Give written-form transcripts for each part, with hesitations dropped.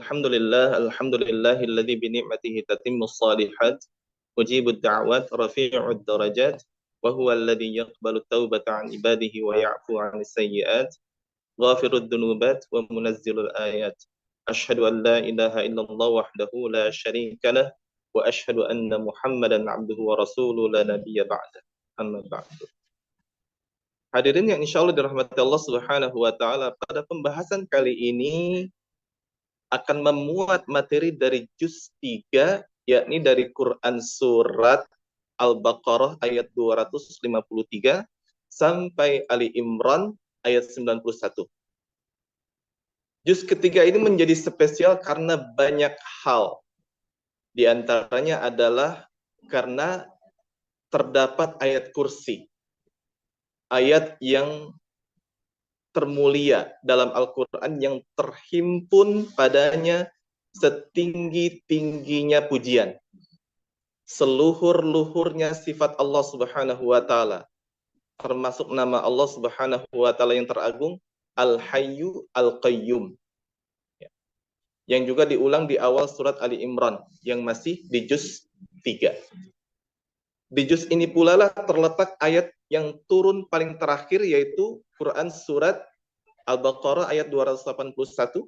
Alhamdulillahilladzi bi ni'matihi tatimmus shalihat, mujibud da'wat, rafi'ud darajat, wa huwa alladzi yaqbalu taubata 'an ibadihi wa ya'fu 'anis sayyi'at, ghafirud dunubat wa munazzilul ayat. Asyhadu an la ilaha illallah wahdahu la syarika lah wa asyhadu anna Muhammadan 'abduhu wa rasuluhu la nabiyya ba'da. Amma ba'du. Hadirin yang insyaallah dirahmati Allah Subhanahu wa taala, pada pembahasan kali ini akan memuat materi dari juz 3, yakni dari Quran surat Al-Baqarah ayat 253 sampai Ali Imran ayat 91. Juz ketiga ini menjadi spesial karena banyak hal. Di antaranya adalah karena terdapat ayat kursi. Ayat yang termulia dalam Al-Quran yang terhimpun padanya setinggi-tingginya pujian. Seluhur-luhurnya sifat Allah Subhanahu wa taala. Termasuk nama Allah Subhanahu wa taala yang teragung, Al-Hayyu Al-Qayyum. Yang juga diulang di awal surat Ali Imran yang masih di juz 3. Di juz ini pula lah terletak ayat yang turun paling terakhir, yaitu Quran surat Al-Baqarah ayat 281.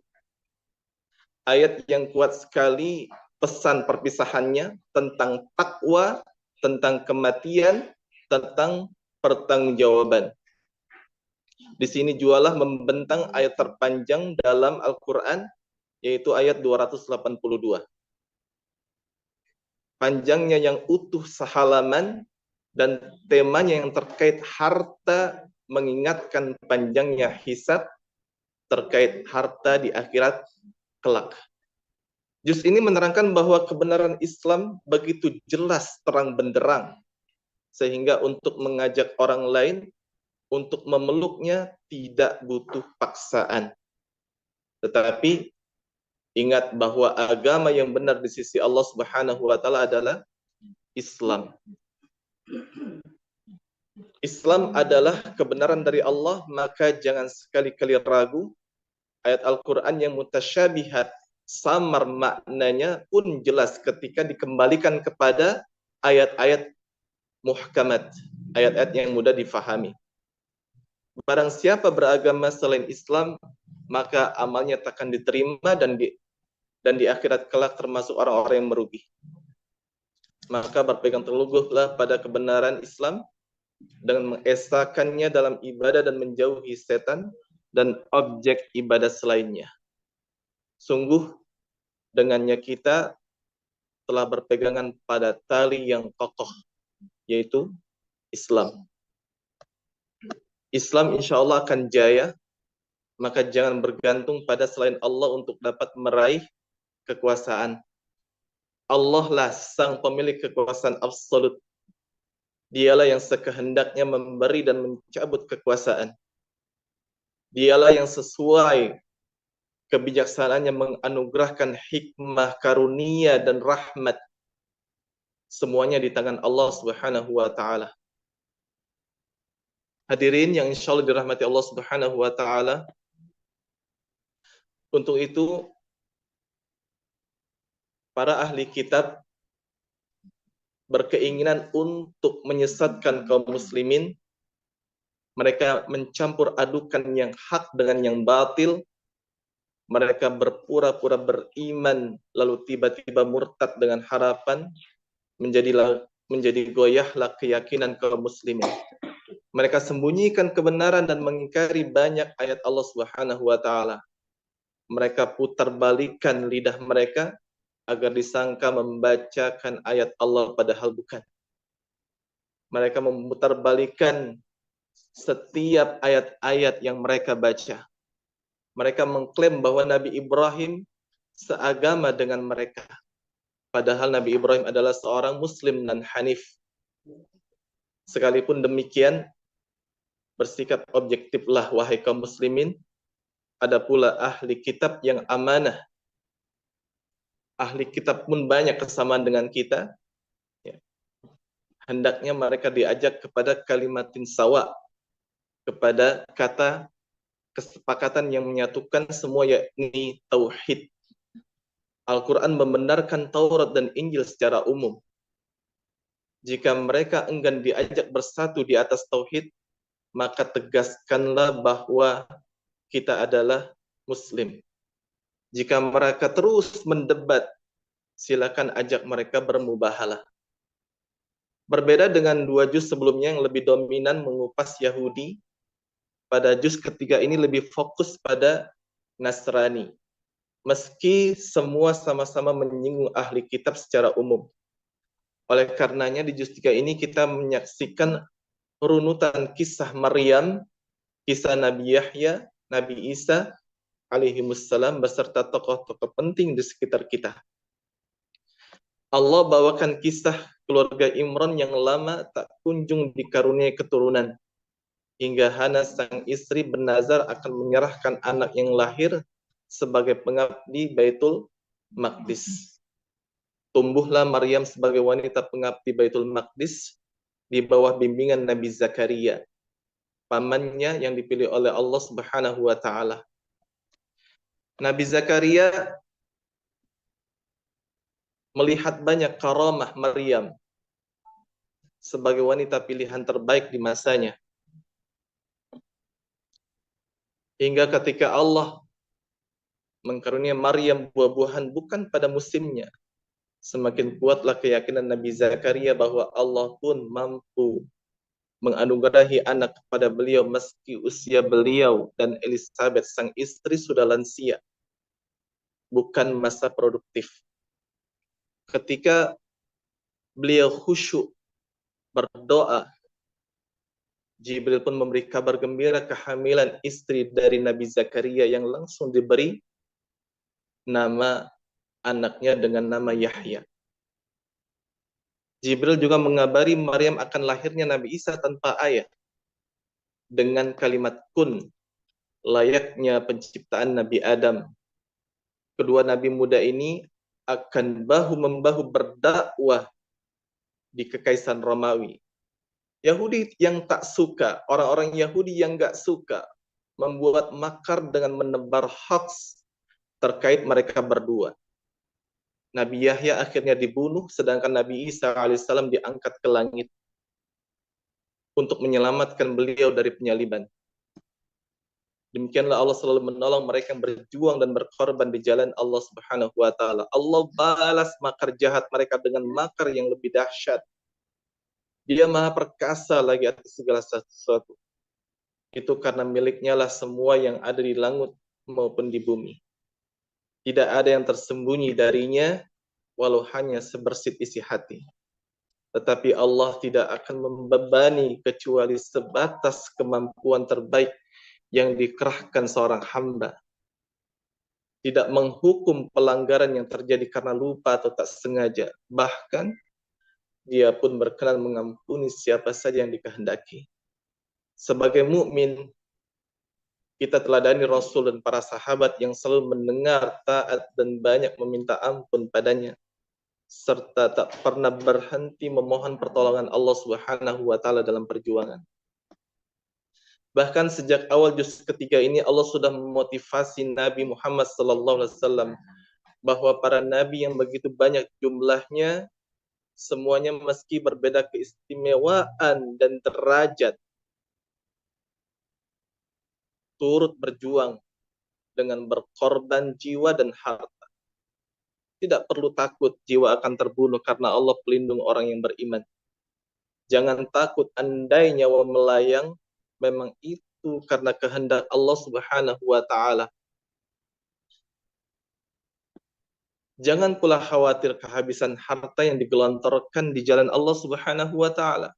Ayat yang kuat sekali pesan perpisahannya tentang takwa, tentang kematian, tentang pertanggungjawaban. Di sini jualah membentang ayat terpanjang dalam Al-Quran, yaitu ayat 282. Panjangnya yang utuh sehalaman dan temanya yang terkait harta, mengingatkan panjangnya hisab terkait harta di akhirat kelak. Juz ini menerangkan bahwa kebenaran Islam begitu jelas terang benderang, sehingga untuk mengajak orang lain untuk memeluknya tidak butuh paksaan. Tetapi ingat bahwa agama yang benar di sisi Allah Subhanahu wa taala adalah Islam. Islam adalah kebenaran dari Allah, maka jangan sekali-kali ragu. Ayat Al-Quran yang mutasyabihat, samar maknanya pun jelas ketika dikembalikan kepada ayat-ayat muhkamat, ayat-ayat yang mudah difahami. Barang siapa beragama selain Islam, maka amalnya takkan diterima dan di akhirat kelak termasuk orang-orang yang merugi. Maka berpegang teguhlah pada kebenaran Islam dengan mengesakannya dalam ibadah dan menjauhi setan dan objek ibadah selainnya. Sungguh dengannya kita telah berpegangan pada tali yang kokoh, yaitu Islam. Islam insya Allah akan jaya, maka jangan bergantung pada selain Allah untuk dapat meraih kekuasaan. Allah lah sang pemilik kekuasaan absolut. Dialah yang sekehendaknya memberi dan mencabut kekuasaan. Dialah yang sesuai kebijaksanaannya menganugerahkan hikmah, karunia, dan rahmat. Semuanya di tangan Allah Subhanahu wa taala. Hadirin yang insya Allah dirahmati Allah Subhanahu wa taala. Untuk itu, para ahli kitab berkeinginan untuk menyesatkan kaum muslimin. Mereka mencampur adukan yang hak dengan yang batil. Mereka berpura-pura beriman, lalu tiba-tiba murtad dengan harapan menjadi goyahlah keyakinan kaum muslimin. Mereka sembunyikan kebenaran dan mengingkari banyak ayat Allah Subhanahu wa taala. Mereka putar balikan lidah mereka agar disangka membacakan ayat Allah padahal bukan. Mereka memutarbalikan setiap ayat-ayat yang mereka baca. Mereka mengklaim bahwa Nabi Ibrahim seagama dengan mereka. Padahal Nabi Ibrahim adalah seorang Muslim dan Hanif. Sekalipun demikian, bersikap objektiflah wahai kaum muslimin. Ada pula ahli kitab yang amanah. Ahli kitab pun banyak kesamaan dengan kita. Hendaknya mereka diajak kepada kalimatin sawa, kepada kata kesepakatan yang menyatukan semua, yakni tauhid. Al-Quran membenarkan Taurat dan Injil secara umum. Jika mereka enggan diajak bersatu di atas tauhid, maka tegaskanlah bahwa kita adalah Muslim. Jika mereka terus mendebat, silakan ajak mereka bermubahalah. Berbeda dengan 2 juz sebelumnya yang lebih dominan mengupas Yahudi, pada juz ketiga ini lebih fokus pada Nasrani. Meski semua sama-sama menyinggung ahli kitab secara umum. Oleh karenanya di juz 3 ini kita menyaksikan runutan kisah Maryam, kisah Nabi Yahya, Nabi Isa alaihimussalam beserta tokoh-tokoh penting di sekitar kita. Allah bawakan kisah keluarga Imran yang lama tak kunjung dikaruniai keturunan. Hingga Hana sang istri bernazar akan menyerahkan anak yang lahir sebagai pengabdi Baitul Maqdis. Tumbuhlah Maryam sebagai wanita pengabdi Baitul Maqdis di bawah bimbingan Nabi Zakaria, pamannya yang dipilih oleh Allah Subhanahu wa taala. Nabi Zakaria melihat banyak karamah Maryam sebagai wanita pilihan terbaik di masanya. Hingga ketika Allah mengkaruniai Maryam buah-buahan bukan pada musimnya, semakin kuatlah keyakinan Nabi Zakaria bahwa Allah pun mampu menganugerahi anak kepada beliau meski usia beliau dan Elizabeth sang istri sudah lansia, bukan masa produktif. Ketika beliau khusyuk berdoa, Jibril pun memberi kabar gembira kehamilan istri dari Nabi Zakaria yang langsung diberi nama anaknya dengan nama Yahya. Jibril juga mengabari Maryam akan lahirnya Nabi Isa tanpa ayah dengan kalimat kun, layaknya penciptaan Nabi Adam. Kedua nabi muda ini akan bahu-membahu berdakwah di Kekaisaran Romawi. Yahudi yang tak suka, orang-orang Yahudi yang gak suka, membuat makar dengan menebar hoax terkait mereka berdua. Nabi Yahya akhirnya dibunuh, sedangkan Nabi Isa alaihissalam diangkat ke langit untuk menyelamatkan beliau dari penyaliban. Demikianlah Allah selalu menolong mereka yang berjuang dan berkorban di jalan Allah Subhanahu wa taala. Allah balas makar jahat mereka dengan makar yang lebih dahsyat. Dia Maha Perkasa lagi atas segala sesuatu. Itu karena miliknya lah semua yang ada di langit maupun di bumi. Tidak ada yang tersembunyi darinya, walau hanya sebersit isi hati. Tetapi Allah tidak akan membebani kecuali sebatas kemampuan terbaik yang dikerahkan seorang hamba. Tidak menghukum pelanggaran yang terjadi karena lupa atau tak sengaja. Bahkan, dia pun berkenan mengampuni siapa saja yang dikehendaki. Sebagai mukmin, kita teladani Rasul dan para sahabat yang selalu mendengar, taat, dan banyak meminta ampun padanya, serta tak pernah berhenti memohon pertolongan Allah Subhanahu wa taala dalam perjuangan. Bahkan sejak awal juz ketiga ini Allah sudah memotivasi Nabi Muhammad SAW bahwa para nabi yang begitu banyak jumlahnya, semuanya meski berbeda keistimewaan dan derajat, turut berjuang dengan berkorban jiwa dan harta. Tidak perlu takut jiwa akan terbunuh karena Allah pelindung orang yang beriman. Jangan takut andai nyawa melayang, memang itu karena kehendak Allah Subhanahu wa taala. Jangan pula khawatir kehabisan harta yang digelontorkan di jalan Allah Subhanahu wa taala.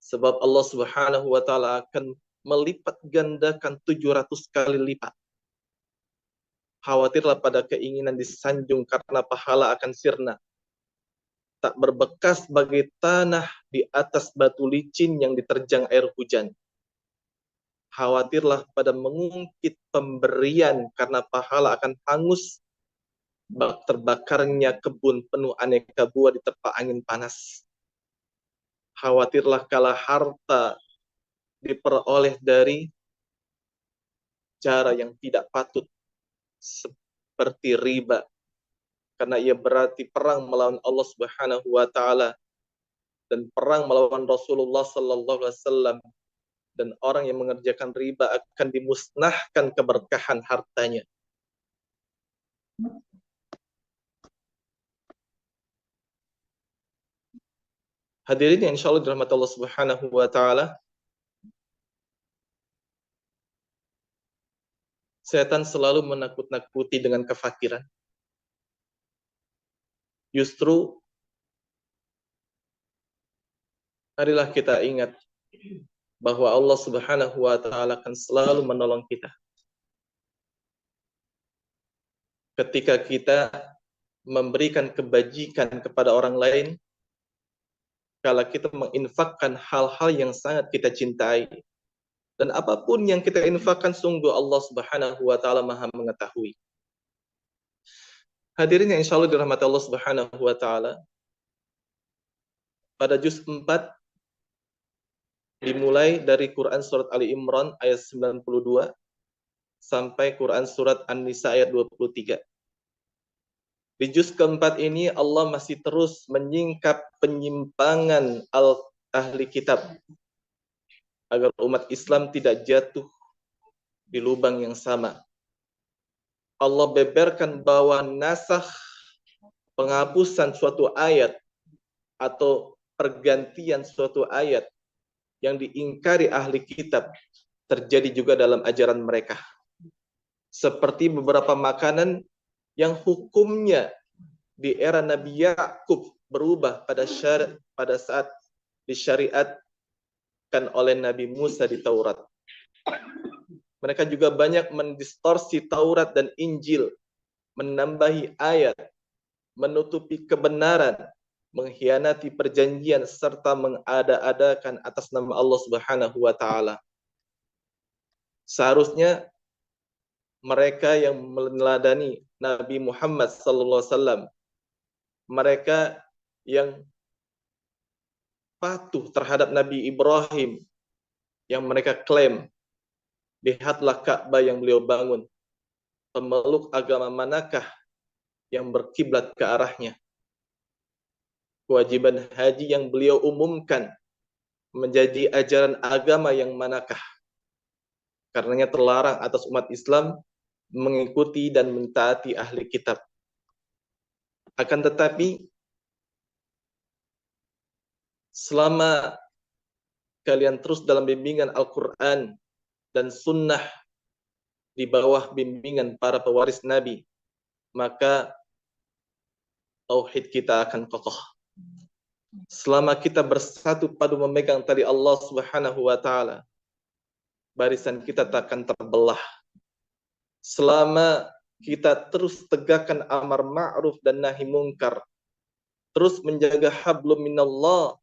Sebab Allah Subhanahu wa taala akan melipat gandakan 700 kali lipat. Khawatirlah pada keinginan disanjung karena pahala akan sirna. Tak berbekas bagai tanah di atas batu licin yang diterjang air hujan. Khawatirlah pada mengungkit pemberian karena pahala akan hangus terbakarnya kebun penuh aneka buah di terpa angin panas. Khawatirlah kala harta diperoleh dari cara yang tidak patut seperti riba, karena ia berarti perang melawan Allah Subhanahu wa taala dan perang melawan Rasulullah sallallahu alaihi wasallam, dan orang yang mengerjakan riba akan dimusnahkan keberkahan hartanya. Hadirin yang insyaallah dirahmati Allah Subhanahu wa taala, setan selalu menakut-nakuti dengan kefakiran. Justru marilah kita ingat bahwa Allah Subhanahu wa taala akan selalu menolong kita ketika kita memberikan kebajikan kepada orang lain, kalau kita menginfakkan hal-hal yang sangat kita cintai. Dan apapun yang kita infakkan, sungguh Allah Subhanahu wa taala Maha mengetahui. Hadirin yang insyaallah dirahmati Allah Subhanahu wa taala, pada juz 4 dimulai dari Quran surat Ali Imran ayat 92 sampai Quran surat An-Nisa ayat 23. Di juz keempat ini Allah masih terus menyingkap penyimpangan ahli kitab agar umat Islam tidak jatuh di lubang yang sama. Allah beberkan bahwa nasakh, penghapusan suatu ayat atau pergantian suatu ayat yang diingkari ahli kitab terjadi juga dalam ajaran mereka. Seperti beberapa makanan yang hukumnya di era Nabi Yakub berubah pada saat disyariatkan oleh Nabi Musa di Taurat. Mereka juga banyak mendistorsi Taurat dan Injil, menambahi ayat, menutupi kebenaran, mengkhianati perjanjian, serta mengada-adakan atas nama Allah Subhanahu wa taala. Seharusnya mereka yang meneladani Nabi Muhammad sallallahu alaihi wasallam, mereka yang patuh terhadap Nabi Ibrahim yang mereka klaim, lihatlah Ka'bah yang beliau bangun, pemeluk agama manakah yang berkiblat ke arahnya? Kewajiban haji yang beliau umumkan menjadi ajaran agama yang manakah? Karenanya terlarang atas umat Islam mengikuti dan mentaati ahli kitab. Akan tetapi, selama kalian terus dalam bimbingan Al-Quran dan Sunnah di bawah bimbingan para pewaris Nabi, maka tauhid kita akan kokoh. Selama kita bersatu padu memegang tali Allah Subhanahu wa taala, barisan kita tak akan terbelah. Selama kita terus tegakkan amar ma'ruf dan nahi mungkar, terus menjaga hablum minallah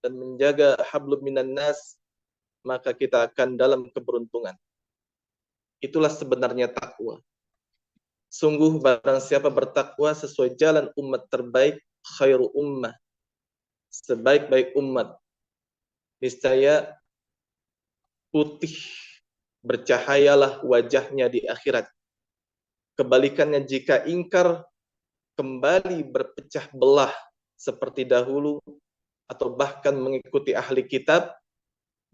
dan menjaga hablum minan nas, maka kita akan dalam keberuntungan. Itulah sebenarnya takwa. Sungguh barang siapa bertakwa sesuai jalan umat terbaik, khairu ummah, sebaik-baik umat, niscaya putih bercahayalah wajahnya di akhirat. Kebalikannya jika ingkar, kembali berpecah belah seperti dahulu, atau bahkan mengikuti ahli kitab,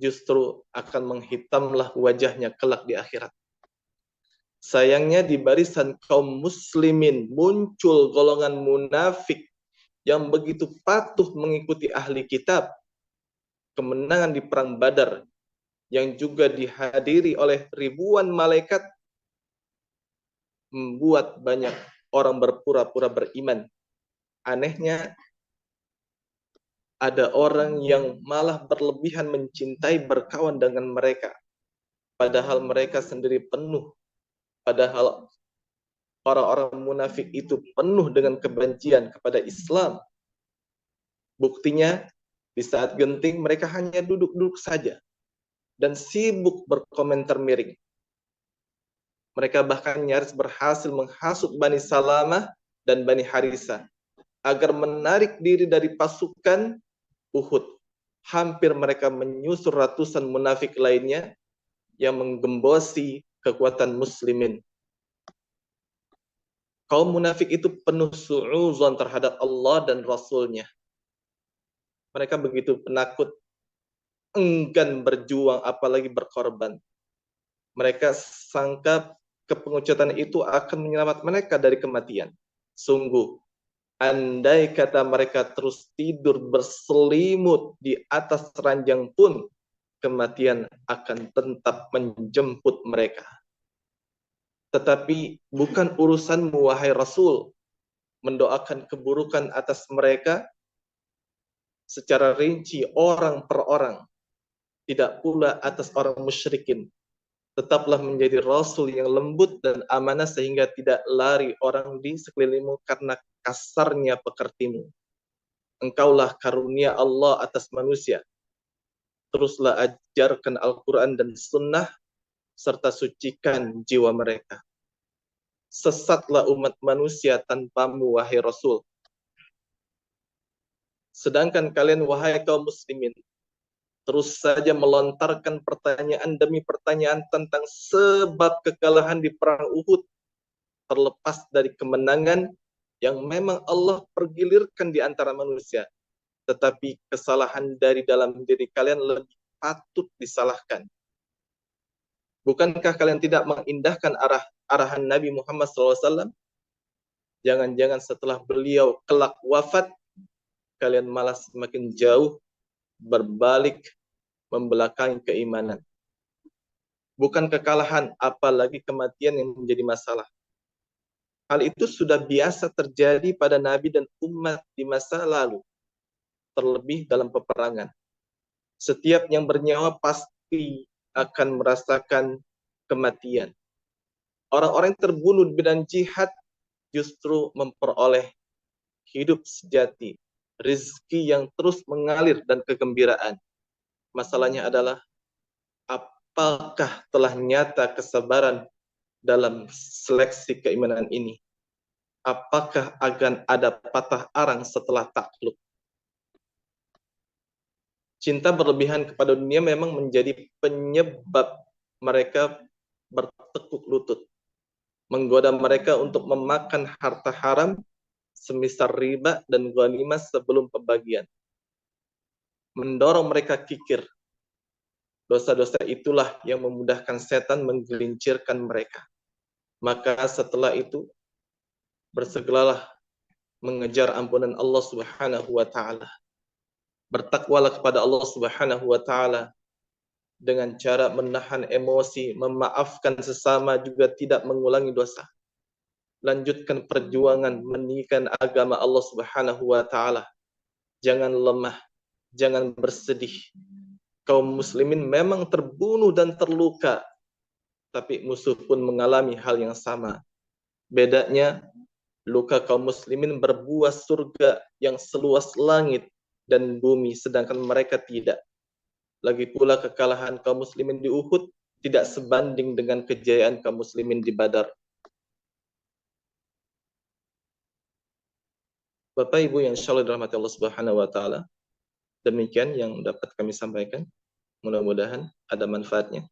justru akan menghitamlah wajahnya kelak di akhirat. Sayangnya di barisan kaum muslimin muncul golongan munafik yang begitu patuh mengikuti ahli kitab. Kemenangan di perang Badar yang juga dihadiri oleh ribuan malaikat membuat banyak orang berpura-pura beriman. Anehnya, ada orang yang malah berlebihan mencintai berkawan dengan mereka, padahal mereka sendiri penuh. Padahal orang-orang munafik itu penuh dengan kebencian kepada Islam. Buktinya, di saat genting mereka hanya duduk-duduk saja dan sibuk berkomentar miring. Mereka bahkan nyaris berhasil menghasut Bani Salamah dan Bani Harisah agar menarik diri dari pasukan Uhud. Hampir mereka menyusul ratusan munafik lainnya yang menggembosi kekuatan muslimin. Kaum munafik itu penuh su'uzon terhadap Allah dan Rasulnya. Mereka begitu penakut, enggan berjuang, apalagi berkorban. Mereka sangka kepengucutan itu akan menyelamatkan mereka dari kematian. Sungguh, andai kata mereka terus tidur berselimut di atas ranjang pun, kematian akan tetap menjemput mereka. Tetapi bukan urusanmu, wahai Rasul, mendoakan keburukan atas mereka secara rinci orang per orang. Tidak pula atas orang musyrikin. Tetaplah menjadi Rasul yang lembut dan amanah sehingga tidak lari orang di sekelilingmu karena kasarnya pekertimu. Engkaulah karunia Allah atas manusia. Teruslah ajarkan Al-Quran dan Sunnah serta sucikan jiwa mereka. Sesatlah umat manusia tanpamu, wahai Rasul. Sedangkan kalian, wahai kaum muslimin, terus saja melontarkan pertanyaan demi pertanyaan tentang sebab kekalahan di perang Uhud, terlepas dari kemenangan yang memang Allah pergilirkan di antara manusia. Tetapi kesalahan dari dalam diri kalian lebih patut disalahkan. Bukankah kalian tidak mengindahkan arahan Nabi Muhammad SAW? Jangan-jangan setelah beliau kelak wafat, kalian malah semakin jauh berbalik membelakangi keimanan. Bukan kekalahan, apalagi kematian yang menjadi masalah. Hal itu sudah biasa terjadi pada Nabi dan umat di masa lalu, terlebih dalam peperangan. Setiap yang bernyawa pasti akan merasakan kematian. Orang-orang yang terbunuh di medan jihad justru memperoleh hidup sejati, rezeki yang terus mengalir dan kegembiraan. Masalahnya adalah apakah telah nyata kesabaran dalam seleksi keimanan ini? Apakah akan ada patah arang setelah takluk? Cinta berlebihan kepada dunia memang menjadi penyebab mereka bertekuk lutut, menggoda mereka untuk memakan harta haram semisal riba dan ghanimah sebelum pembagian, mendorong mereka kikir. Dosa-dosa itulah yang memudahkan setan menggelincirkan mereka. Maka setelah itu bersegeralah mengejar ampunan Allah Subhanahu wa taala. Bertakwalah kepada Allah Subhanahu wa taala dengan cara menahan emosi, memaafkan sesama, juga tidak mengulangi dosa. Lanjutkan perjuangan meninggikan agama Allah Subhanahu wa taala. Jangan lemah, jangan bersedih. Kaum muslimin memang terbunuh dan terluka, tapi musuh pun mengalami hal yang sama. Bedanya, luka kaum muslimin berbuah surga yang seluas langit dan bumi, sedangkan mereka tidak. Lagi pula kekalahan kaum muslimin di Uhud tidak sebanding dengan kejayaan kaum muslimin di Badar. Bapak Ibu yang insyaallah dirahmati Allah Subhanahu wa taala, demikian yang dapat kami sampaikan. Mudah-mudahan ada manfaatnya.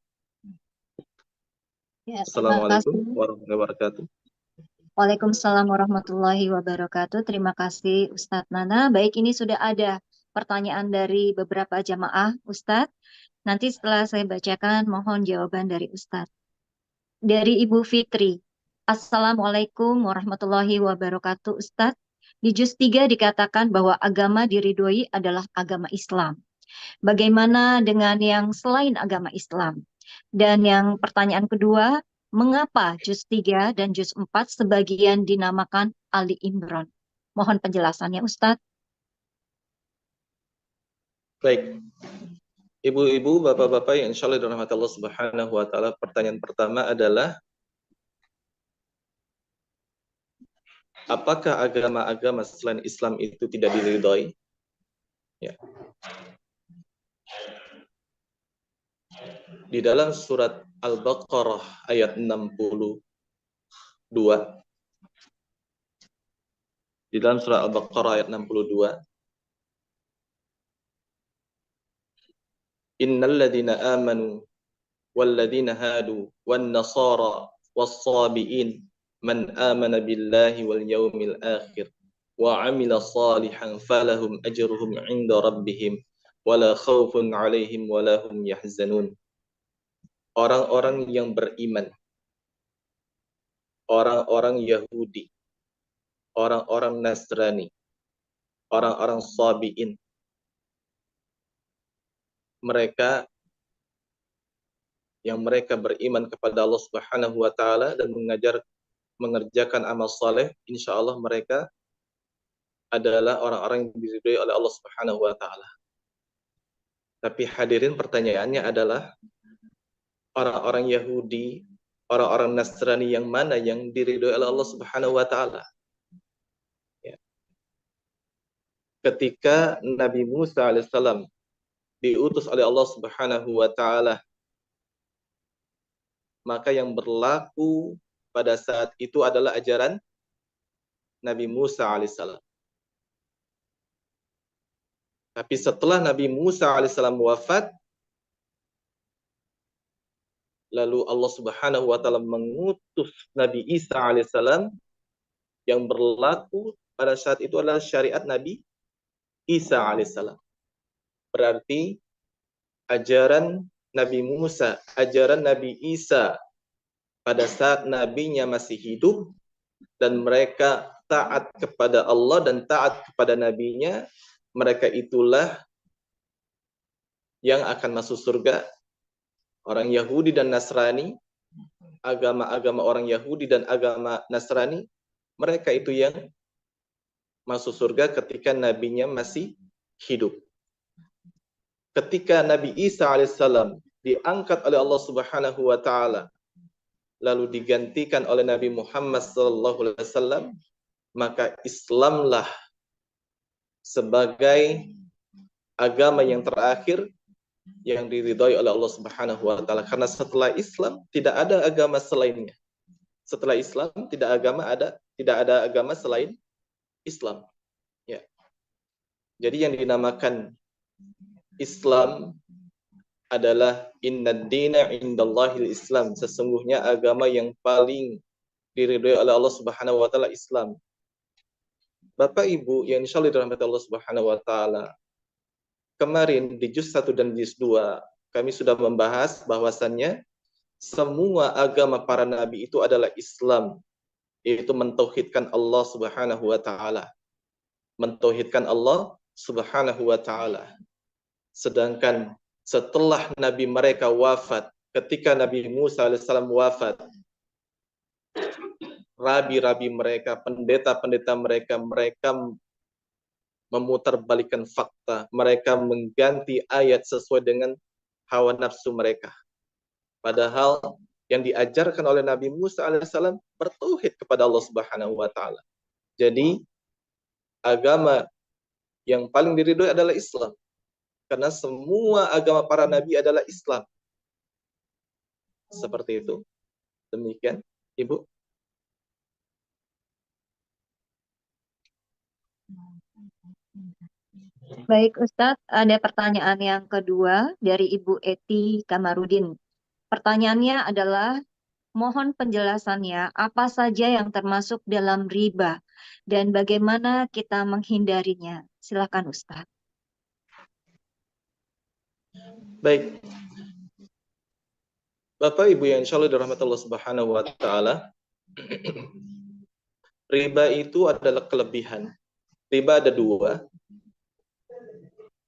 Ya, terima Assalamualaikum kasih. warahmatullahi wabarakatuh. Waalaikumsalam warahmatullahi wabarakatuh. Terima kasih Ustadz Nana. Baik, ini sudah ada pertanyaan dari beberapa jamaah Ustadz. Nanti setelah saya bacakan, mohon jawaban dari Ustadz. Dari Ibu Fitri. Assalamualaikum warahmatullahi wabarakatuh Ustadz. Di juz 3 dikatakan bahwa agama diridhoi adalah agama Islam. Bagaimana dengan yang selain agama Islam? Dan yang pertanyaan kedua, mengapa juz 3 dan juz 4 sebagian dinamakan Ali Imran? Mohon penjelasannya Ustadz. Baik. Ibu-ibu, bapak-bapak yang insyaallah dirahmati Allah Subhanahu wa taala, pertanyaan pertama adalah apakah agama-agama selain Islam itu tidak diridhoi? Ya. Di dalam surat Al-Baqarah ayat 62, di dalam surat Al-Baqarah ayat 62, innal ladzina amanu wal ladzina hadu wan nasara was sabiin Man amana billahi wal yawmil akhir wa amila salihan falahum ajruhum 'inda rabbihim wala khaufun 'alaihim wala hum yahzanun. Orang-orang yang beriman, orang-orang Yahudi, orang-orang Nasrani, orang-orang Sabi'in, mereka yang mereka beriman kepada Allah Subhanahu wa taala dan mengerjakan amal saleh, insya Allah mereka adalah orang-orang yang diridhoi oleh Allah Subhanahu wa taala. Tapi hadirin, pertanyaannya adalah orang-orang Yahudi, orang-orang Nasrani yang mana yang diridhoi oleh Allah Subhanahu wa taala? Ya. Ketika Nabi Musa alaihissalam diutus oleh Allah Subhanahu wa taala, maka yang berlaku pada saat itu adalah ajaran Nabi Musa alaihissalam. Tapi setelah Nabi Musa alaihissalam wafat, lalu Allah Subhanahu wa taala mengutus Nabi Isa alaihissalam, yang berlaku pada saat itu adalah syariat Nabi Isa alaihissalam. Berarti ajaran Nabi Musa, ajaran Nabi Isa pada saat nabinya masih hidup dan mereka taat kepada Allah dan taat kepada nabinya, mereka itulah yang akan masuk surga. Orang Yahudi dan Nasrani, agama-agama orang Yahudi dan agama Nasrani, mereka itu yang masuk surga ketika nabinya masih hidup. Ketika Nabi Isa alaihissalam diangkat oleh Allah Subhanahu wa taala, lalu digantikan oleh Nabi Muhammad sallallahu alaihi wasallam, maka Islamlah sebagai agama yang terakhir yang diridhoi oleh Allah Subhanahu wa taala. Karena setelah Islam tidak ada agama selainnya. Setelah Islam tidak ada agama selain Islam. Ya. Jadi yang dinamakan Islam adalah innad dina indallahil Islam. Sesungguhnya agama yang paling diridhoi oleh Allah Subhanahu wa taala Islam. Bapak Ibu yang insyaallah dirahmati Allah Subhanahu wa taala, kemarin di juz 1 dan juz 2 kami sudah membahas bahwasannya semua agama para nabi itu adalah Islam, yaitu mentauhidkan Allah Subhanahu wa taala. Mentauhidkan Allah Subhanahu wa taala. Sedangkan setelah nabi mereka wafat, ketika Nabi Musa alaihissalam wafat, rabi-rabi mereka, pendeta-pendeta mereka memutarbalikkan fakta, mereka mengganti ayat sesuai dengan hawa nafsu mereka. Padahal yang diajarkan oleh Nabi Musa alaihissalam bertauhid kepada Allah Subhanahu wa taala. Jadi agama yang paling diridhoi adalah Islam. Karena semua agama para nabi adalah Islam. Seperti itu. Demikian, Ibu. Baik Ustadz, ada pertanyaan yang kedua dari Ibu Eti Kamarudin. Pertanyaannya adalah, mohon penjelasannya apa saja yang termasuk dalam riba dan bagaimana kita menghindarinya. Silakan Ustadz. Baik. Bapak Ibu yang insyaallah dirahmati Allah Subhanahu wa taala, riba itu adalah kelebihan. Riba ada dua.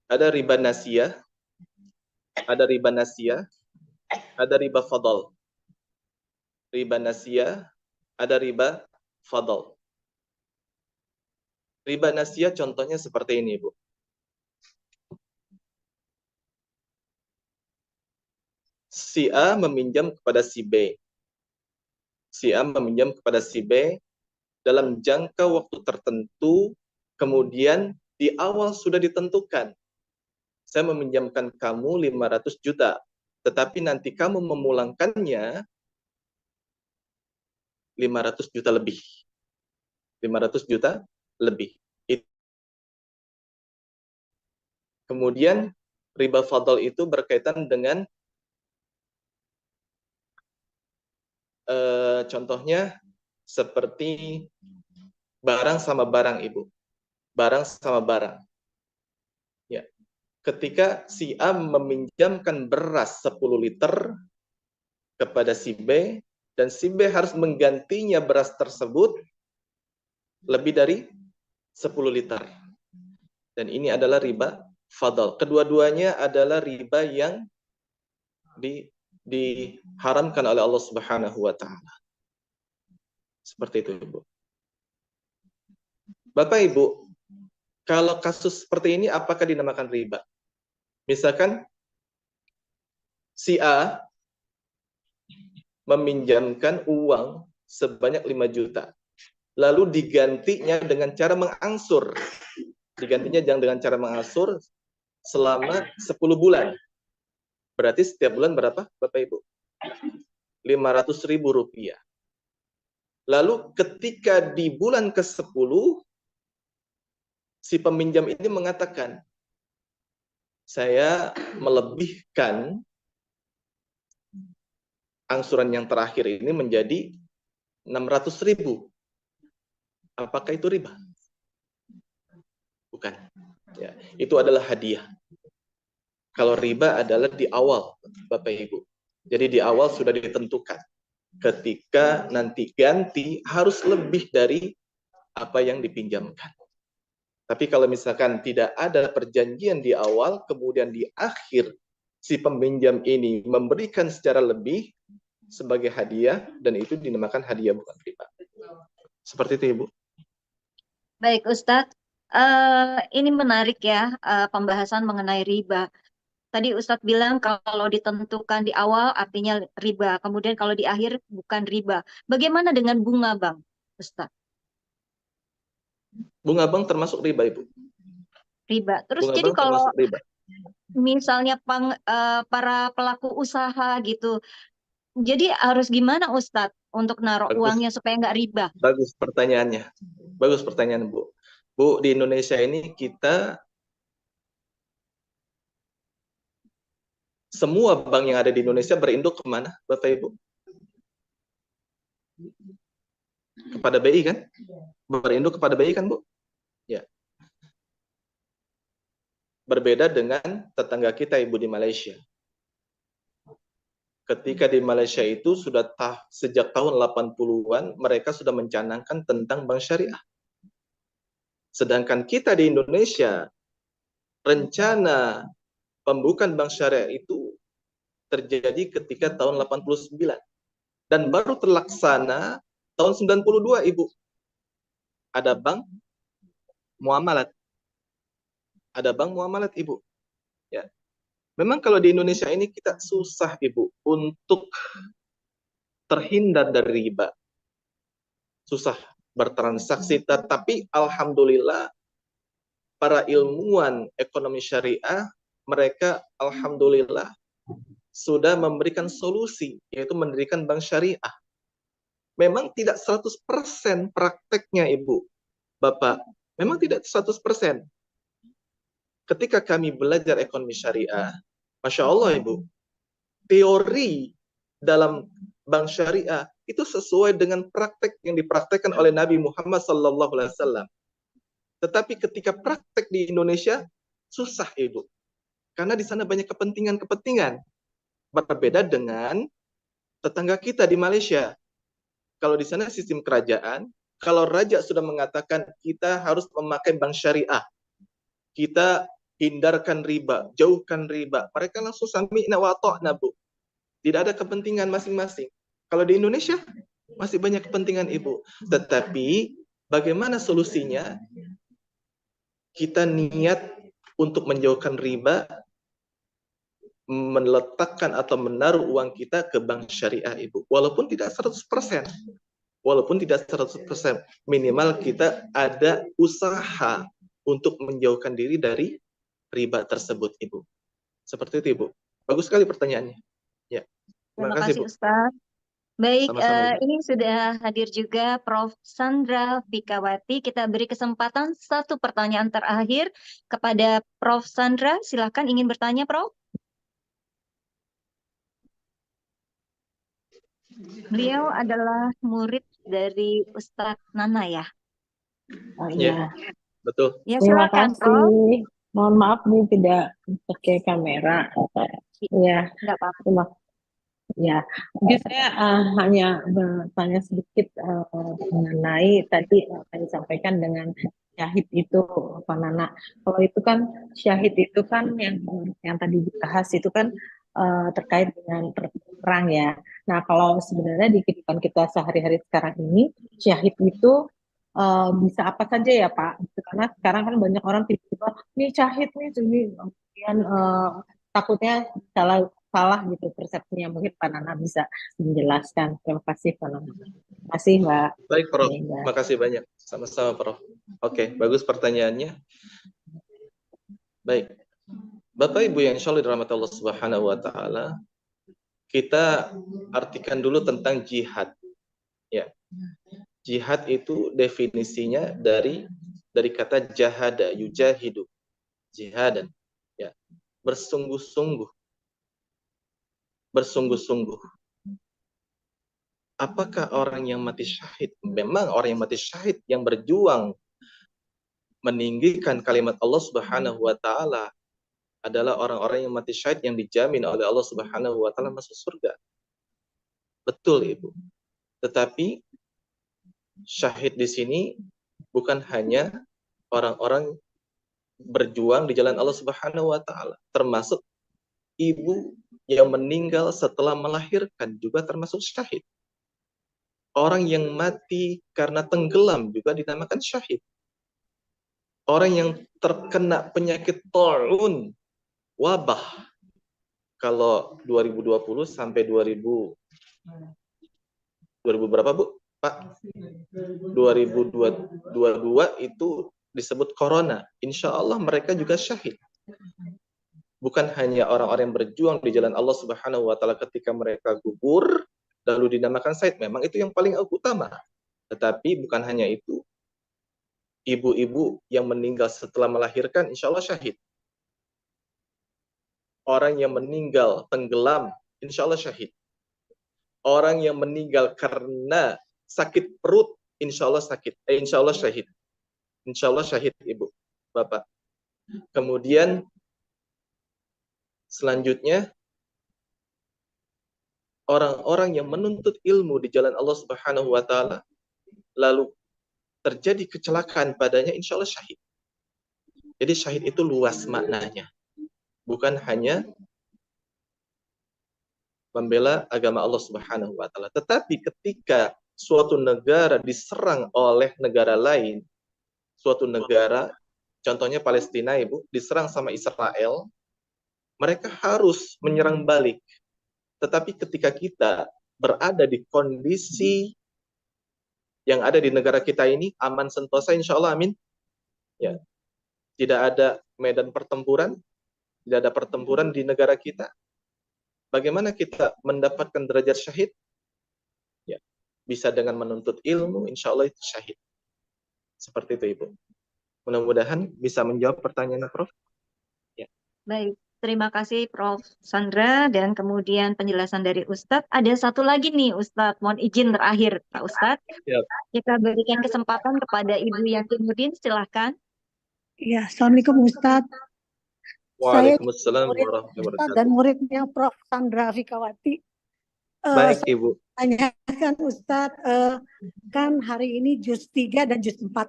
Ada riba nasiyah, ada riba nasiyah, ada riba fadl. Riba nasiyah, ada riba fadl. Riba nasiyah contohnya seperti ini, Bu. Si A meminjam kepada si B. Si A meminjam kepada si B dalam jangka waktu tertentu, kemudian di awal sudah ditentukan. Saya meminjamkan kamu 500 juta, tetapi nanti kamu memulangkannya 500 juta lebih. 500 juta lebih. Kemudian riba fadl itu berkaitan dengan contohnya seperti barang sama barang, Ibu. Barang sama barang. Ya. Ketika si A meminjamkan beras 10 liter kepada si B, dan si B harus menggantinya beras tersebut lebih dari 10 liter. Dan ini adalah riba fadl. Kedua-duanya adalah riba yang diharamkan oleh Allah Subhanahu wa taala. Seperti itu, Ibu. Bapak Ibu, kalau kasus seperti ini apakah dinamakan riba? Misalkan si A meminjamkan uang sebanyak 5 juta. Lalu digantinya dengan cara mengangsur. Digantinya dengan cara mengangsur selama 10 bulan. Berarti setiap bulan berapa, Bapak Ibu? 500.000 rupiah. Lalu ketika di bulan ke-10, si peminjam ini mengatakan, saya melebihkan angsuran yang terakhir ini menjadi 600.000. Apakah itu riba? Bukan. Ya, itu adalah hadiah. Kalau riba adalah di awal, Bapak Ibu. Jadi di awal sudah ditentukan. Ketika nanti ganti harus lebih dari apa yang dipinjamkan. Tapi kalau misalkan tidak ada perjanjian di awal, kemudian di akhir si peminjam ini memberikan secara lebih sebagai hadiah, dan itu dinamakan hadiah bukan riba. Seperti itu, Ibu. Baik, Ustadz. Ini menarik ya, pembahasan mengenai riba. Tadi Ustadz bilang kalau ditentukan di awal artinya riba, kemudian kalau di akhir bukan riba. Bagaimana dengan bunga, Bang, Ustadz? Bunga bank termasuk riba, Ibu. Riba. Terus Bunga jadi bank kalau termasuk riba. misalnya para pelaku usaha gitu, jadi harus gimana Ustadz untuk naruh Bagus, uangnya supaya nggak riba? bagus pertanyaannya. Bagus pertanyaan, Bu. Bu, di Indonesia ini kita semua bank yang ada di Indonesia berinduk kemana, Bapak Ibu? Kepada BI kan? Berinduk kepada BI kan, Bu? Ya. Berbeda dengan tetangga kita, Ibu, di Malaysia. Ketika di Malaysia itu sudah sejak tahun 80-an, mereka sudah mencanangkan tentang bank syariah. Sedangkan kita di Indonesia, rencana pembukaan bank syariah itu terjadi ketika tahun 89. Dan baru terlaksana tahun 92, Ibu. Ada bank muamalat. Ada bank muamalat, Ibu. Ya. Memang kalau di Indonesia ini kita susah, Ibu, untuk terhindar dari riba. Susah bertransaksi, tetapi alhamdulillah para ilmuwan ekonomi syariah, mereka alhamdulillah sudah memberikan solusi, yaitu mendirikan bank syariah. Memang tidak 100% prakteknya, Ibu, Bapak. Memang tidak 100%. Ketika kami belajar ekonomi syariah, Masya Allah, Ibu, teori dalam bank syariah itu sesuai dengan praktek yang dipraktekkan oleh Nabi Muhammad SAW. Tetapi ketika praktek di Indonesia, susah, Ibu. Karena di sana banyak kepentingan-kepentingan. Berbeda dengan tetangga kita di Malaysia. Kalau di sana sistem kerajaan, kalau raja sudah mengatakan kita harus memakai bank syariah, kita hindarkan riba, jauhkan riba, mereka langsung sami'na wa ta'na, Bu. Tidak ada kepentingan masing-masing. Kalau di Indonesia masih banyak kepentingan, Ibu. Tetapi bagaimana solusinya? Kita niat untuk menjauhkan riba, meletakkan atau menaruh uang kita ke bank syariah, Ibu. Walaupun tidak 100%. Walaupun tidak 100%. Minimal kita ada usaha untuk menjauhkan diri dari riba tersebut, Ibu. Seperti itu, Ibu. Bagus sekali pertanyaannya. Ya. Terima Terima kasih, kasih Bu. Ustadz. Baik, Sama-sama, Ibu. ini sudah hadir juga Prof. Sandra Fikawati. Kita beri kesempatan satu pertanyaan terakhir kepada Prof. Sandra. Silakan ingin bertanya, Prof. Beliau adalah murid dari Ustadz Nana ya. Oh Ya, iya, betul. Ya, terima silakan, Prof. kasih. Mohon maaf nih tidak pakai kamera. Iya, Nggak apa-apa. terima. Ya, mungkin saya hanya bertanya sedikit mengenai tadi apa yang disampaikan dengan syahid itu, Pak Nana. Kalau itu kan syahid itu kan yang tadi dibahas itu kan terkait dengan perang ya. Nah, kalau sebenarnya di kehidupan kita sehari-hari sekarang ini, syahid itu bisa apa saja ya Pak? Karena sekarang kan banyak orang tiba-tiba, nih syahid nih, kemudian takutnya salah salah gitu persepsinya. Mungkin Pak Nana bisa menjelaskan. Terima kasih Pak Nana. Terima kasih Mbak Baik, Prof. Mega. Makasih banyak. Sama-sama, Prof. Oke, bagus pertanyaannya. Baik. Bapak Ibu yang insya Allah dirahmati Allah Subhanahu wa taala, kita artikan dulu tentang jihad. Ya. Jihad itu definisinya dari kata jahada, yujahidu. Jihadan. Ya. Bersungguh-sungguh. Bersungguh-sungguh. Apakah orang yang mati syahid? Memang orang yang mati syahid yang berjuang meninggikan kalimat Allah Subhanahu wa taala adalah orang-orang yang mati syahid yang dijamin oleh Allah Subhanahu wa taala masuk surga. Betul, Ibu. Tetapi syahid di sini bukan hanya orang-orang berjuang di jalan Allah Subhanahu wa taala, termasuk ibu yang meninggal setelah melahirkan juga termasuk syahid. Orang yang mati karena tenggelam juga dinamakan syahid. Orang yang terkena penyakit taun, wabah, kalau 2020 sampai 2000 berapa Bu? Pak? 2022 itu disebut corona. Insya Allah mereka juga syahid. Bukan hanya orang-orang yang berjuang di jalan Allah Subhanahu wa taala ketika mereka gugur lalu dinamakan syahid. Memang itu yang paling utama. Tetapi bukan hanya itu. Ibu-ibu yang meninggal setelah melahirkan insya Allah syahid. Orang yang meninggal tenggelam insya Allah syahid. Orang yang meninggal karena sakit perut insya Allah sakit. Insya Allah syahid. Insya Allah syahid, Ibu, Bapak. Kemudian selanjutnya orang-orang yang menuntut ilmu di jalan Allah Subhanahu wa taala lalu terjadi kecelakaan padanya insya Allah syahid. Jadi syahid itu luas maknanya. Bukan hanya membela agama Allah Subhanahu wa taala, tetapi ketika suatu negara diserang oleh negara lain, suatu negara contohnya Palestina, Ibu, diserang sama Israel, mereka harus menyerang balik. Tetapi ketika kita berada di kondisi yang ada di negara kita ini aman sentosa insya Allah, amin. Ya, tidak ada medan pertempuran, tidak ada pertempuran di negara kita. Bagaimana kita mendapatkan derajat syahid? Ya, bisa dengan menuntut ilmu, insya Allah itu syahid. Seperti itu, Ibu. Mudah-mudahan bisa menjawab pertanyaan Prof. Ya. Baik, terima kasih Prof. Sandra dan kemudian penjelasan dari Ustadz. Ada satu lagi nih Ustadz, mohon izin terakhir Pak Ustadz. Ya. Kita berikan kesempatan kepada Ibu Yantinuddin, silahkan. Ya, Assalamualaikum Ustadz. Saya Waalaikumsalam murid warahmatullahi Ustadz wabarakatuh. dan muridnya Prof. Sandra Fikawati. Baik, Saya Ibu. tanyakan Ustadz, kan hari ini juz 3 dan juz 4.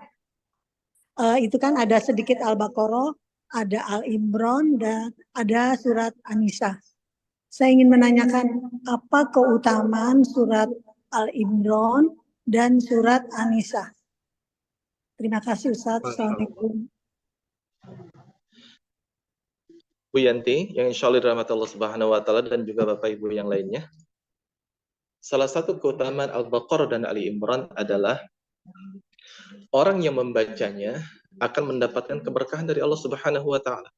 Itu kan ada sedikit Al-Baqarah, ada Al-Imran, dan ada surat An-Nisa. Saya ingin menanyakan apa keutamaan surat Al-Imran dan surat An-Nisa. Terima kasih Ustadz. Assalamualaikum. Bu Yanti, yang insya Allah dirahmati Allah Subhanahu wa taala dan juga Bapak Ibu yang lainnya. Salah satu keutamaan Al-Baqarah dan Ali Imran adalah orang yang membacanya akan mendapatkan keberkahan dari Allah Subhanahu wa taala.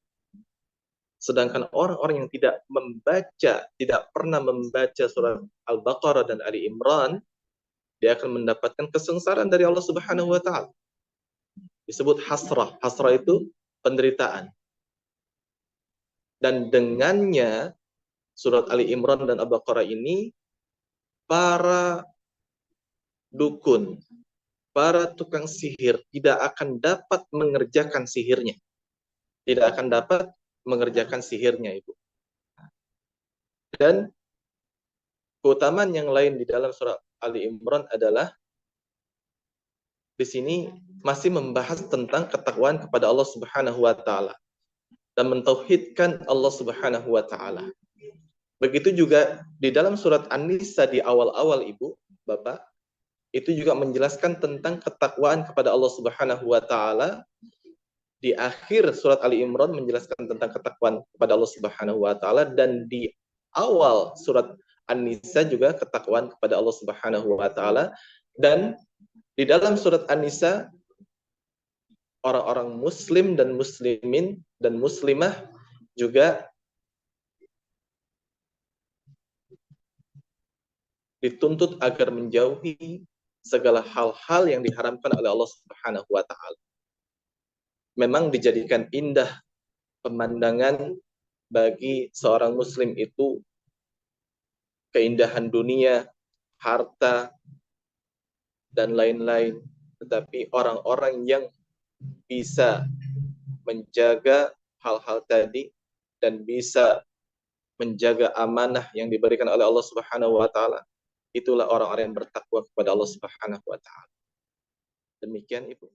Sedangkan orang-orang yang tidak membaca, tidak pernah membaca surat Al-Baqarah dan Ali Imran, dia akan mendapatkan kesengsaraan dari Allah Subhanahu wa taala. Disebut hasrah. Hasrah itu penderitaan. Dan dengannya surat Ali Imran dan Al-Baqarah ini para dukun, para tukang sihir tidak akan dapat mengerjakan sihirnya. Tidak akan dapat mengerjakan sihirnya, Ibu. Dan keutamaan yang lain di dalam surah Ali Imran adalah di sini masih membahas tentang ketakwaan kepada Allah Subhanahu wa taala dan mentauhidkan Allah Subhanahu wa taala. Begitu juga di dalam surat An-Nisa di awal-awal, Ibu, Bapak, itu juga menjelaskan tentang ketakwaan kepada Allah Subhanahu wa taala. Di akhir surat Ali Imran menjelaskan tentang ketakwaan kepada Allah Subhanahu wa taala, dan di awal surat An-Nisa juga ketakwaan kepada Allah Subhanahu wa taala. Dan di dalam surat An-Nisa orang-orang muslim dan muslimin dan muslimah juga dituntut agar menjauhi segala hal-hal yang diharamkan oleh Allah Subhanahu wa taala. Memang dijadikan indah pemandangan bagi seorang muslim itu keindahan dunia, harta, dan lain-lain. Tetapi orang-orang yang bisa menjaga hal-hal tadi dan bisa menjaga amanah yang diberikan oleh Allah Subhanahu wa taala, itulah orang-orang yang bertakwa kepada Allah Subhanahu wa taala. Demikian, Ibu.